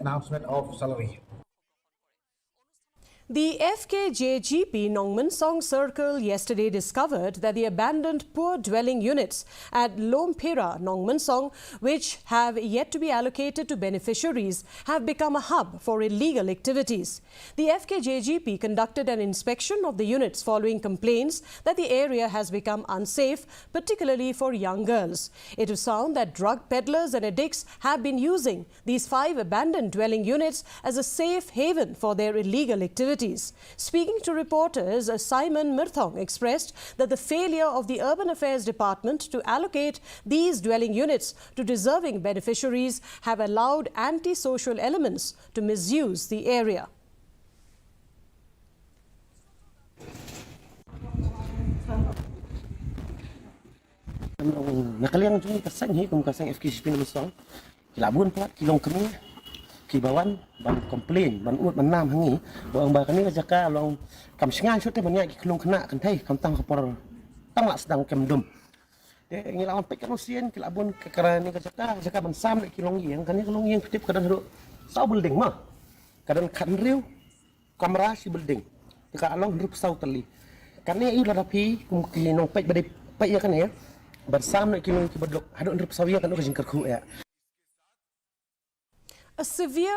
announcement of salary. The FKJGP Nongmensong Circle yesterday discovered that the abandoned poor dwelling units at Lumphira, Nongmensong, which have yet to be allocated to beneficiaries, have become a hub for illegal activities. The FKJGP conducted an inspection of the units following complaints that the area has become unsafe, particularly for young girls. It was found that drug peddlers and addicts have been using these 5 abandoned dwelling units as a safe haven for their illegal activities. Speaking to reporters, Simon Mirthong expressed that the failure of the Urban Affairs Department to allocate these dwelling units to deserving beneficiaries have allowed anti-social elements to misuse the area. Nakaliang jung kasang hi kum kasang FKJP Nongmensong kilabun plat kilong kami kibawan ban komplain ban ut ban nam hangi bang ba kami jaka long kam singan shot te ban ya kilong kena kan thai kam tang kapor tang la sedang kem dum de ngilawan pek kan usien kilabun kekara ni jaka ban sam le kilong yang kan ni kilong yang ketip kadang ro sau building mah kadang kan riu kamera si building jaka along rup sau tali kan ni iu ladapi kum kilong pek badai pek ya kan ya bersama kilong ki badlok hadok rup sau ya kan ro jingkar khu ya. A severe